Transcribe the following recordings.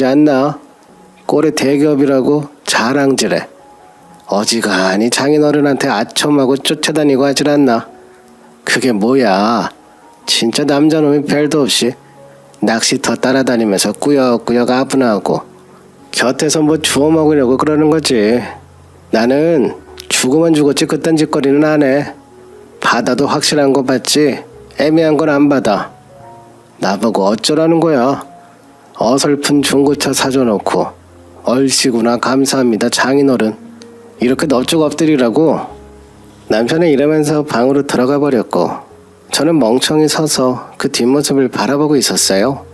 않나? 꼴의 대기업이라고 자랑질해. 어지간히 장인어른한테 아첨하고 쫓아다니고 하질 않나? 그게 뭐야? 진짜 남자놈이 별도 없이 낚시터 따라다니면서 꾸역꾸역 아분하고 곁에서 뭐 주워 먹으려고 그러는 거지. 나는 죽으면 죽었지 그딴 짓거리는 안 해. 받아도 확실한 거 받지 애매한 건 안 받아. 나보고 어쩌라는 거야. 어설픈 중고차 사줘놓고 얼씨구나 감사합니다 장인어른 이렇게 넙죽 엎드리라고. 남편은 이러면서 방으로 들어가 버렸고 저는 멍청이 서서 그 뒷모습을 바라보고 있었어요.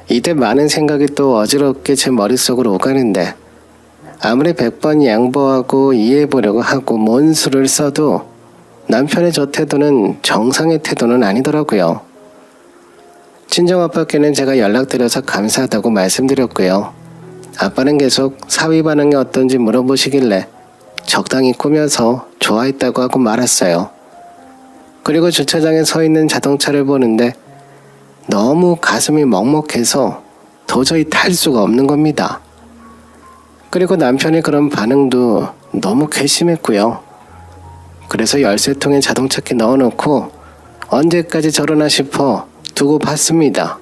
이때 많은 생각이 또 어지럽게 제 머릿속으로 오가는데 아무리 100번 양보하고 이해해보려고 하고 뭔 수를 써도 남편의 저 태도는 정상의 태도는 아니더라고요. 친정아빠께는 제가 연락드려서 감사하다고 말씀드렸고요. 아빠는 계속 사위 반응이 어떤지 물어보시길래 적당히 꾸며서 좋아했다고 하고 말았어요. 그리고 주차장에 서 있는 자동차를 보는데 너무 가슴이 먹먹해서 도저히 탈 수가 없는 겁니다. 그리고 남편의 그런 반응도 너무 괘씸했고요. 그래서 열쇠통에 자동차키 넣어놓고 언제까지 저러나 싶어 두고 봤습니다.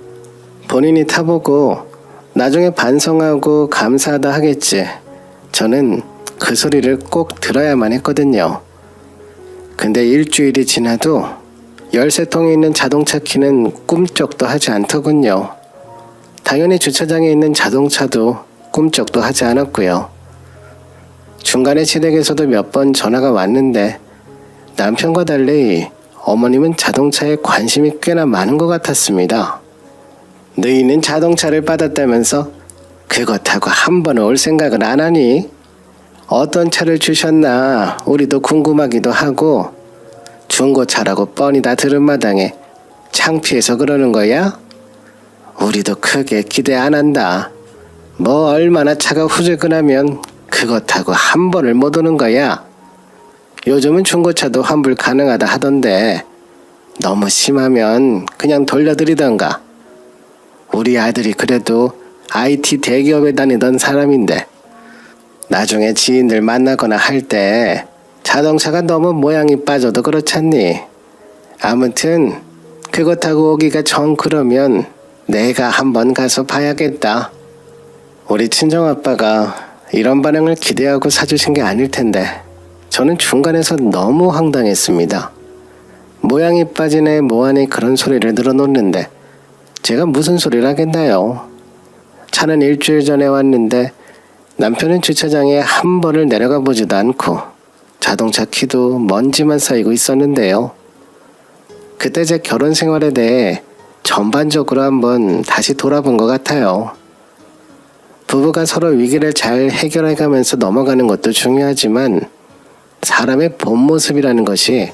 본인이 타보고 나중에 반성하고 감사하다 하겠지. 저는 그 소리를 꼭 들어야만 했거든요. 근데 일주일이 지나도 열쇠통에 있는 자동차 키는 꿈쩍도 하지 않더군요. 당연히 주차장에 있는 자동차도 꿈쩍도 하지 않았고요. 중간에 시댁에서도 몇 번 전화가 왔는데 남편과 달리 어머님은 자동차에 관심이 꽤나 많은 것 같았습니다. 너희는 자동차를 받았다면서 그거 타고 한 번 올 생각을 안 하니? 어떤 차를 주셨나 우리도 궁금하기도 하고 중고차라고 뻔히 다 들은 마당에 창피해서 그러는 거야? 우리도 크게 기대 안 한다. 뭐 얼마나 차가 후질근하면 그거 타고 한 번을 못 오는 거야? 요즘은 중고차도 환불 가능하다 하던데 너무 심하면 그냥 돌려드리던가. 우리 아들이 그래도 IT 대기업에 다니던 사람인데 나중에 지인들 만나거나 할 때 자동차가 너무 모양이 빠져도 그렇잖니. 아무튼 그거 타고 오기가 정 그러면 내가 한번 가서 봐야겠다. 우리 친정아빠가 이런 반응을 기대하고 사주신 게 아닐 텐데 저는 중간에서 너무 황당했습니다. 모양이 빠지네 뭐하니 그런 소리를 늘어놓는데 제가 무슨 소리를 하겠나요. 차는 일주일 전에 왔는데 남편은 주차장에 한 번을 내려가 보지도 않고 자동차 키도 먼지만 쌓이고 있었는데요. 그때 제 결혼 생활에 대해 전반적으로 한번 다시 돌아본 것 같아요. 부부가 서로 위기를 잘 해결해가면서 넘어가는 것도 중요하지만 사람의 본 모습이라는 것이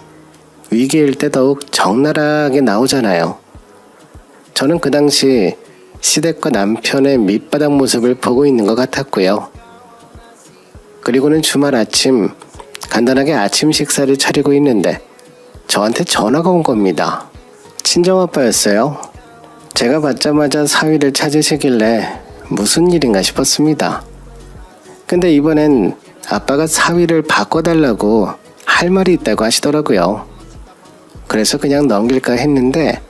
위기일 때 더욱 적나라하게 나오잖아요. 저는 그 당시 시댁과 남편의 밑바닥 모습을 보고 있는 것 같았고요. 그리고는 주말 아침 간단하게 아침 식사를 차리고 있는데 저한테 전화가 온 겁니다. 친정아빠였어요. 제가 받자마자 사위를 찾으시길래 무슨 일인가 싶었습니다. 근데 이번엔 아빠가 사위를 바꿔달라고 할 말이 있다고 하시더라고요. 그래서 그냥 넘길까 했는데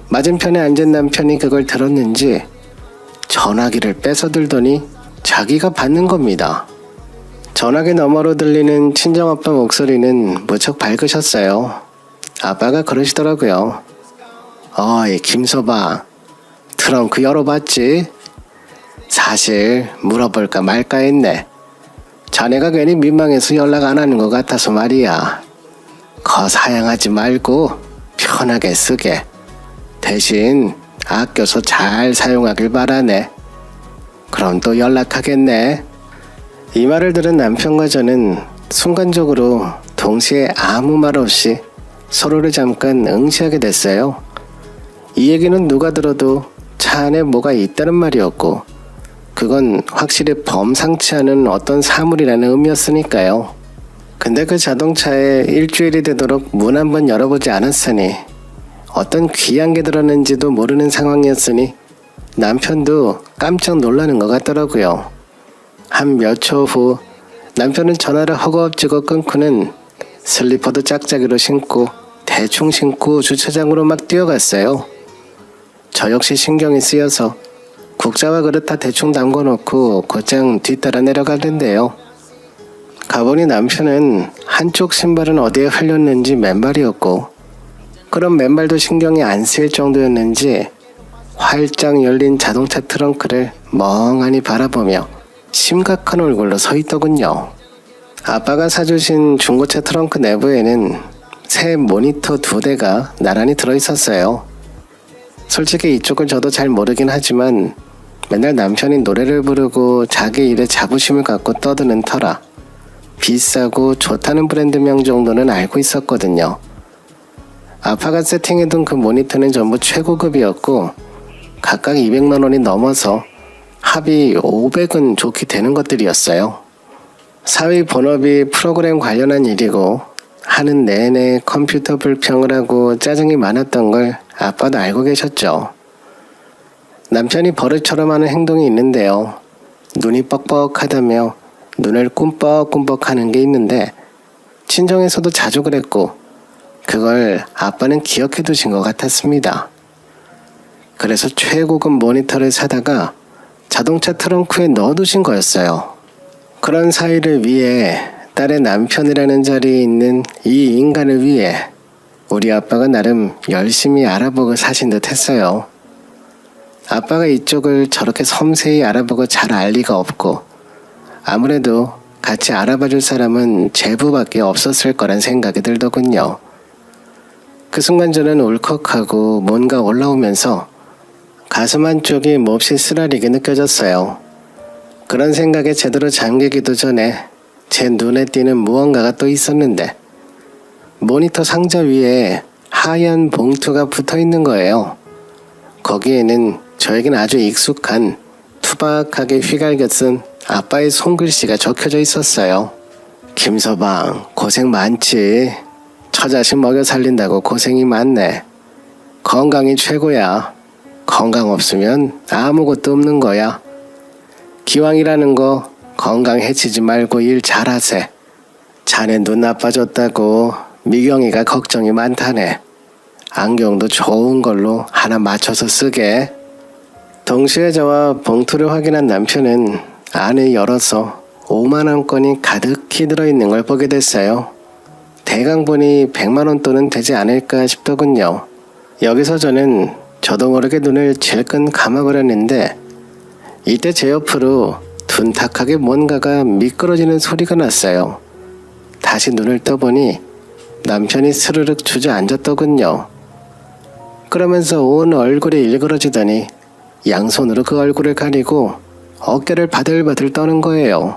맞은편에 앉은 남편이 그걸 들었는지 전화기를 뺏어들더니 자기가 받는 겁니다. 전화기 너머로 들리는 친정아빠 목소리는 무척 밝으셨어요. 아빠가 그러시더라고요. 어이 김서방, 트렁크 열어봤지? 사실 물어볼까 말까 했네. 자네가 괜히 민망해서 연락 안 하는 것 같아서 말이야. 거 사양하지 말고 편하게 쓰게. 대신 아껴서 잘 사용하길 바라네. 그럼 또 연락하겠네. 이 말을 들은 남편과 저는 순간적으로 동시에 아무 말 없이 서로를 잠깐 응시하게 됐어요. 이 얘기는 누가 들어도 차 안에 뭐가 있다는 말이었고 그건 확실히 범상치 않은 어떤 사물이라는 의미였으니까요. 근데 그 자동차에 일주일이 되도록 문 한번 열어보지 않았으니 어떤 귀한 게 들었는지도 모르는 상황이었으니 남편도 깜짝 놀라는 것 같더라고요. 한 몇 초 후 남편은 전화를 허겁지겁 끊고는 슬리퍼도 짝짝이로 신고 대충 신고 주차장으로 막 뛰어갔어요. 저 역시 신경이 쓰여서 국자와 그릇 다 대충 담궈놓고 곧장 뒤따라 내려가는데요. 가보니 남편은 한쪽 신발은 어디에 흘렸는지 맨발이었고 그런 맨발도 신경이 안 쓰일 정도였는지 활짝 열린 자동차 트렁크를 멍하니 바라보며 심각한 얼굴로 서 있더군요. 아빠가 사주신 중고차 트렁크 내부에는 새 모니터 2대가 나란히 들어있었어요. 솔직히 이쪽은 저도 잘 모르긴 하지만 맨날 남편이 노래를 부르고 자기 일에 자부심을 갖고 떠드는 터라 비싸고 좋다는 브랜드명 정도는 알고 있었거든요. 아빠가 세팅해둔 그 모니터는 전부 최고급이었고 각각 200만 원이 넘어서 합이 500은 좋게 되는 것들이었어요. 사위 본업이 프로그램 관련한 일이고 하는 내내 컴퓨터 불평을 하고 짜증이 많았던 걸 아빠도 알고 계셨죠. 남편이 버릇처럼 하는 행동이 있는데요. 눈이 뻑뻑하다며 눈을 꿈뻑꿈뻑 하는 게 있는데 친정에서도 자주 그랬고 그걸 아빠는 기억해 두신 것 같았습니다. 그래서 최고급 모니터를 사다가 자동차 트렁크에 넣어두신 거였어요. 그런 사이를 위해 딸의 남편이라는 자리에 있는 이 인간을 위해 우리 아빠가 나름 열심히 알아보고 사신 듯 했어요. 아빠가 이쪽을 저렇게 섬세히 알아보고 잘 알 리가 없고 아무래도 같이 알아봐줄 사람은 제부밖에 없었을 거란 생각이 들더군요. 그 순간 저는 울컥하고 뭔가 올라오면서 가슴 한쪽이 몹시 쓰라리게 느껴졌어요. 그런 생각에 제대로 잠기기도 전에 제 눈에 띄는 무언가가 또 있었는데 모니터 상자 위에 하얀 봉투가 붙어 있는 거예요. 거기에는 저에겐 아주 익숙한 투박하게 휘갈겨 쓴 아빠의 손글씨가 적혀져 있었어요. 김서방 고생 많지. 처자식 먹여 살린다고 고생이 많네. 건강이 최고야. 건강 없으면 아무것도 없는 거야. 기왕이라는 거 건강 해치지 말고 일 잘하세. 자네 눈 나빠졌다고 미경이가 걱정이 많다네. 안경도 좋은 걸로 하나 맞춰서 쓰게. 동시에 저와 봉투를 확인한 남편은 안을 열어서 5만원권이 가득히 들어있는 걸 보게 됐어요. 대강 보니 100만원 돈은 되지 않을까 싶더군요. 여기서 저는 저도 모르게 눈을 질끈 감아버렸는데 이때 제 옆으로 둔탁하게 뭔가가 미끄러지는 소리가 났어요. 다시 눈을 떠보니 남편이 스르륵 주저앉았더군요. 그러면서 온 얼굴이 일그러지더니 양손으로 그 얼굴을 가리고 어깨를 바들바들 떠는 거예요.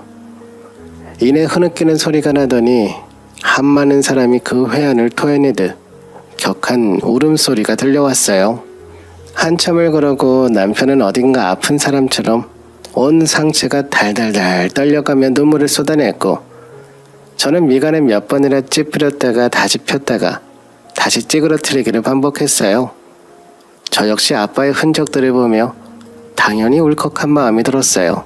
이내 흐느끼는 소리가 나더니 한많은 사람이 그 회한을 토해내듯 격한 울음소리가 들려왔어요. 한참을 그러고 남편은 어딘가 아픈 사람처럼 온 상체가 달달달 떨려가며 눈물을 쏟아냈고 저는 미간에 몇 번이나 찌푸렸다가 다시 폈다가 다시 찌그러뜨리기를 반복했어요. 저 역시 아빠의 흔적들을 보며 당연히 울컥한 마음이 들었어요.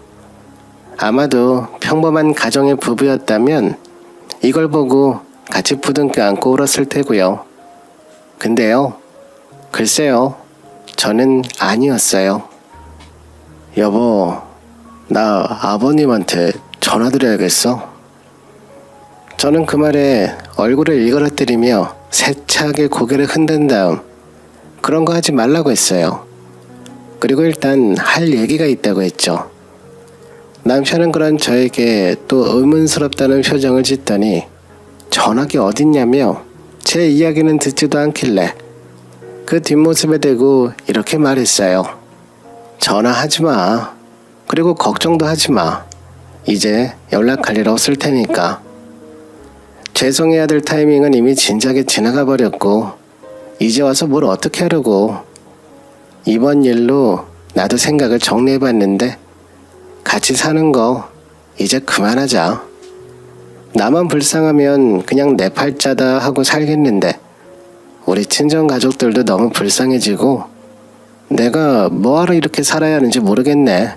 아마도 평범한 가정의 부부였다면 이걸 보고 같이 부둥켜 안고 울었을 테고요. 근데요, 글쎄요, 저는 아니었어요. 여보, 나 아버님한테 전화드려야겠어. 저는 그 말에 얼굴을 일그러뜨리며 세차게 고개를 흔든 다음 그런 거 하지 말라고 했어요. 그리고 일단 할 얘기가 있다고 했죠. 남편은 그런 저에게 또 의문스럽다는 표정을 짓더니 전화기 어딨냐며 제 이야기는 듣지도 않길래 그 뒷모습에 대고 이렇게 말했어요. 전화하지 마. 그리고 걱정도 하지 마. 이제 연락할 일 없을 테니까. 죄송해야 될 타이밍은 이미 진작에 지나가 버렸고 이제 와서 뭘 어떻게 하려고. 이번 일로 나도 생각을 정리해봤는데 같이 사는 거 이제 그만하자. 나만 불쌍하면 그냥 내 팔자다 하고 살겠는데 우리 친정 가족들도 너무 불쌍해지고 내가 뭐하러 이렇게 살아야 하는지 모르겠네.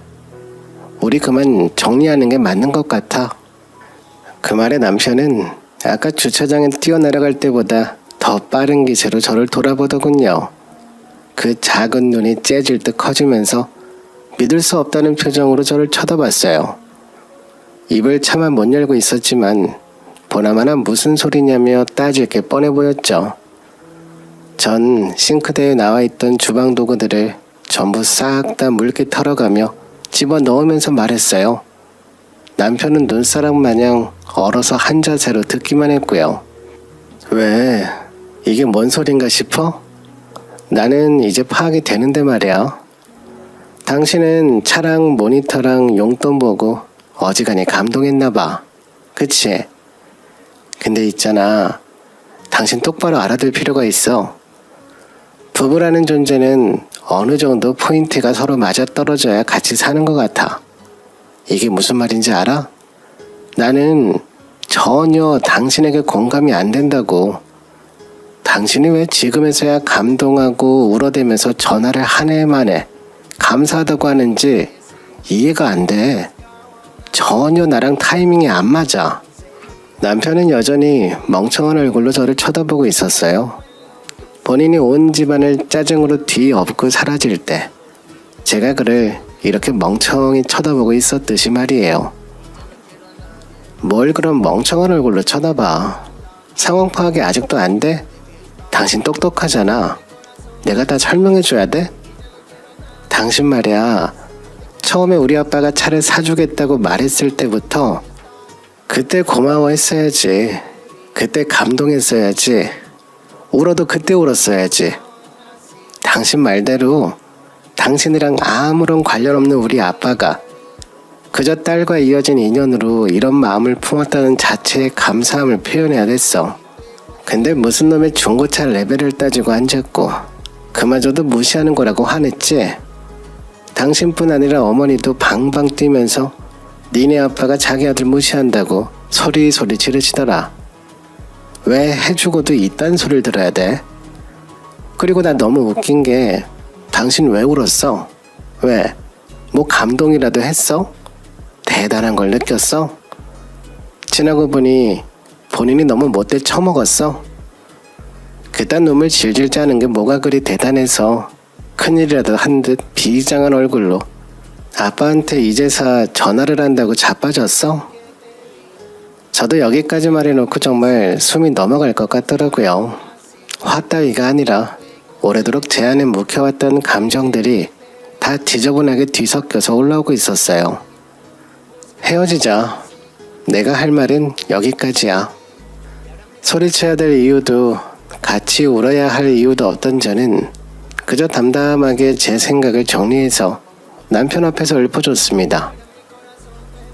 우리 그만 정리하는 게 맞는 것 같아. 그 말에 남편은 아까 주차장에 뛰어내려갈 때보다 더 빠른 기세로 저를 돌아보더군요. 그 작은 눈이 째질 듯 커지면서 믿을 수 없다는 표정으로 저를 쳐다봤어요. 입을 차마 못 열고 있었지만 보나마나 무슨 소리냐며 따질 게 뻔해 보였죠. 전 싱크대에 나와있던 주방 도구들을 전부 싹 다 물기 털어가며 집어넣으면서 말했어요. 남편은 눈사람 마냥 얼어서 한 자세로 듣기만 했고요. 왜? 이게 뭔 소린가 싶어? 나는 이제 파악이 되는데 말이야. 당신은 차랑 모니터랑 용돈 보고 어지간히 감동했나봐. 그치? 근데 있잖아. 당신 똑바로 알아둘 필요가 있어. 부부라는 존재는 어느 정도 포인트가 서로 맞아떨어져야 같이 사는 것 같아. 이게 무슨 말인지 알아? 나는 전혀 당신에게 공감이 안 된다고. 당신이 왜 지금에서야 감동하고 울어대면서 전화를 한 해 만에 감사하다고 하는지 이해가 안 돼. 전혀 나랑 타이밍이 안 맞아. 남편은 여전히 멍청한 얼굴로 저를 쳐다보고 있었어요. 본인이 온 집안을 짜증으로 뒤엎고 사라질 때 제가 그를 이렇게 멍청히 쳐다보고 있었듯이 말이에요. 뭘 그런 멍청한 얼굴로 쳐다봐. 상황 파악이 아직도 안 돼? 당신 똑똑하잖아. 내가 다 설명해줘야 돼? 당신 말이야. 처음에 우리 아빠가 차를 사주겠다고 말했을 때부터 그때 고마워했어야지. 그때 감동했어야지. 울어도 그때 울었어야지. 당신 말대로 당신이랑 아무런 관련 없는 우리 아빠가 그저 딸과 이어진 인연으로 이런 마음을 품었다는 자체의 감사함을 표현해야 됐어. 근데 무슨 놈의 중고차 레벨을 따지고 앉았고 그마저도 무시하는 거라고 화냈지. 당신뿐 아니라 어머니도 방방 뛰면서 니네 아빠가 자기 아들 무시한다고 소리소리 지르시더라. 왜 해주고도 이딴 소리를 들어야 돼? 그리고 나 너무 웃긴 게 당신 왜 울었어? 왜? 뭐 감동이라도 했어? 대단한 걸 느꼈어? 지나고 보니 본인이 너무 못돼 처먹었어? 그딴 놈을 질질 짜는 게 뭐가 그리 대단해서 큰일이라도 한 듯 비장한 얼굴로 아빠한테 이제사 전화를 한다고 자빠졌어? 저도 여기까지 말해놓고 정말 숨이 넘어갈 것 같더라고요. 화 따위가 아니라 오래도록 제 안에 묵혀왔던 감정들이 다 지저분하게 뒤섞여서 올라오고 있었어요. 헤어지자. 내가 할 말은 여기까지야. 소리쳐야 될 이유도 같이 울어야 할 이유도 없던 저는 그저 담담하게 제 생각을 정리해서 남편 앞에서 읊어줬습니다.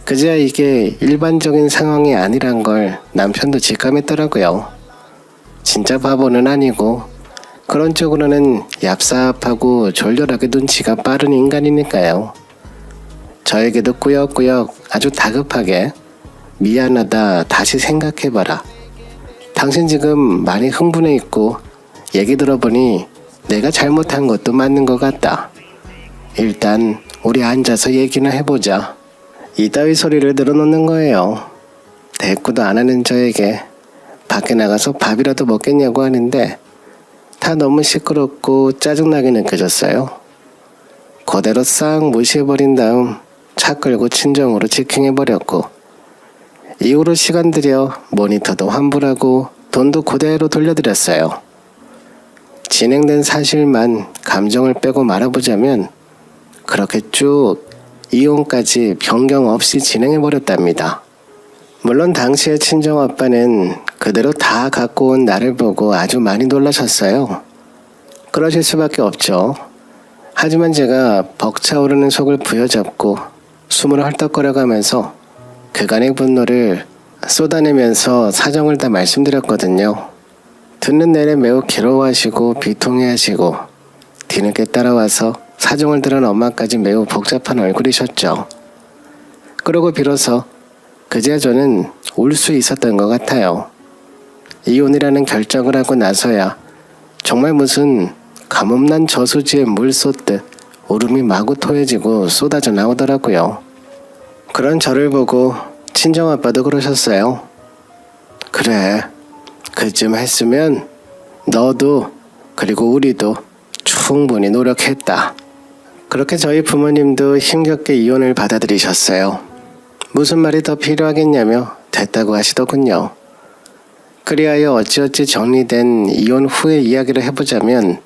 그제야 이게 일반적인 상황이 아니란 걸 남편도 직감했더라고요. 진짜 바보는 아니고 그런 쪽으로는 얍삽하고 졸렬하게 눈치가 빠른 인간이니까요. 저에게도 꾸역꾸역 아주 다급하게 미안하다 다시 생각해봐라. 당신 지금 많이 흥분해 있고 얘기 들어보니 내가 잘못한 것도 맞는 것 같다. 일단 우리 앉아서 얘기나 해보자. 이따위 소리를 늘어놓는 거예요. 대꾸도 안 하는 저에게 밖에 나가서 밥이라도 먹겠냐고 하는데 다 너무 시끄럽고 짜증나게 느껴졌어요. 그대로 싹 무시해버린 다음 차 끌고 친정으로 직행해버렸고 이후로 시간 들여 모니터도 환불하고 돈도 그대로 돌려드렸어요. 진행된 사실만 감정을 빼고 말아보자면 그렇게 쭉 이혼까지 변경 없이 진행해버렸답니다. 물론 당시의 친정아빠는 그대로 다 갖고 온 나를 보고 아주 많이 놀라셨어요. 그러실 수밖에 없죠. 하지만 제가 벅차오르는 속을 부여잡고 숨을 헐떡거려가면서 그간의 분노를 쏟아내면서 사정을 다 말씀드렸거든요. 듣는 내내 매우 괴로워하시고 비통해하시고 뒤늦게 따라와서 사정을 들은 엄마까지 매우 복잡한 얼굴이셨죠. 그러고 비로소 그제야 저는 울 수 있었던 것 같아요. 이혼이라는 결정을 하고 나서야 정말 무슨 가뭄난 저수지에 물 쏟듯 울음이 마구 토해지고 쏟아져 나오더라고요. 그런 저를 보고 친정아빠도 그러셨어요. 그래, 그쯤 했으면 너도 그리고 우리도 충분히 노력했다. 그렇게 저희 부모님도 힘겹게 이혼을 받아들이셨어요. 무슨 말이 더 필요하겠냐며 됐다고 하시더군요. 그리하여 어찌어찌 정리된 이혼 후의 이야기를 해보자면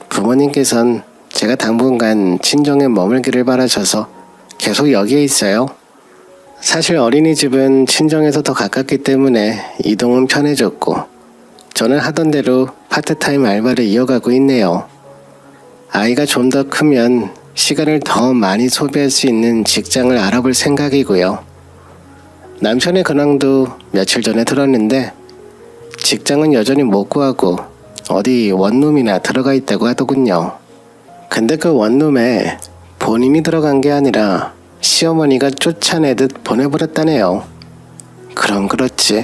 부모님께선 제가 당분간 친정에 머물기를 바라셔서 계속 여기에 있어요. 사실 어린이집은 친정에서 더 가깝기 때문에 이동은 편해졌고 저는 하던 대로 파트타임 알바를 이어가고 있네요. 아이가 좀 더 크면 시간을 더 많이 소비할 수 있는 직장을 알아볼 생각이고요. 남편의 근황도 며칠 전에 들었는데 직장은 여전히 못 구하고 어디 원룸이나 들어가 있다고 하더군요. 근데 그 원룸에 본인이 들어간 게 아니라 시어머니가 쫓아내듯 보내버렸다네요. 그럼 그렇지.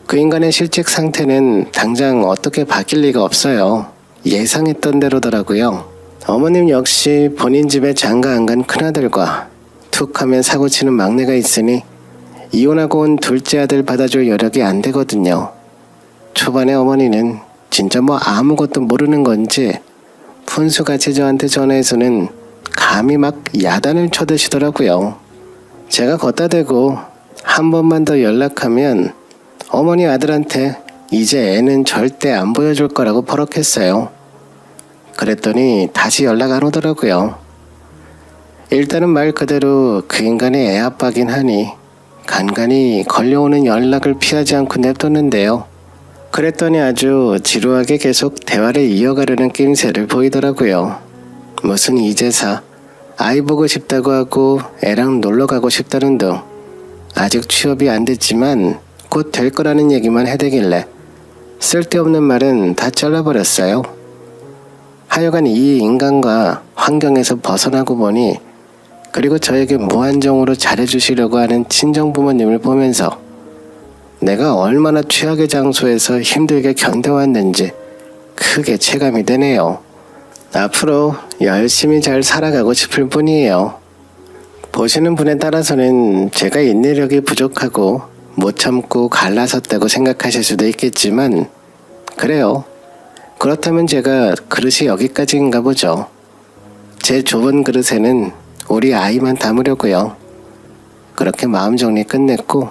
그 인간의 실직 상태는 당장 어떻게 바뀔 리가 없어요. 예상했던 대로더라고요. 어머님 역시 본인 집에 장가 안 간 큰아들과 툭하면 사고치는 막내가 있으니 이혼하고 온 둘째 아들 받아줄 여력이 안 되거든요. 초반에 어머니는 진짜 뭐 아무것도 모르는 건지 푼수같이 저한테 전화해서는 감히 막 야단을 쳐드시더라고요. 제가 걷다 대고 한 번만 더 연락하면 어머니 아들한테 이제 애는 절대 안 보여줄 거라고 버럭했어요. 그랬더니 다시 연락 안 오더라고요. 일단은 말 그대로 그 인간이 애 아빠긴 하니 간간히 걸려오는 연락을 피하지 않고 냅뒀는데요. 그랬더니 아주 지루하게 계속 대화를 이어가려는 낌새를 보이더라고요. 무슨 이제사, 아이 보고 싶다고 하고 애랑 놀러 가고 싶다는 등 아직 취업이 안 됐지만 곧 될 거라는 얘기만 해대길래 쓸데없는 말은 다 잘라버렸어요. 하여간 이 인간과 환경에서 벗어나고 보니 그리고 저에게 무한정으로 잘해주시려고 하는 친정부모님을 보면서 내가 얼마나 최악의 장소에서 힘들게 견뎌왔는지 크게 체감이 되네요. 앞으로 열심히 잘 살아가고 싶을 뿐이에요. 보시는 분에 따라서는 제가 인내력이 부족하고 못 참고 갈라섰다고 생각하실 수도 있겠지만 그래요. 그렇다면 제가 그릇이 여기까지인가 보죠. 제 좁은 그릇에는 우리 아이만 담으려고요. 그렇게 마음 정리 끝냈고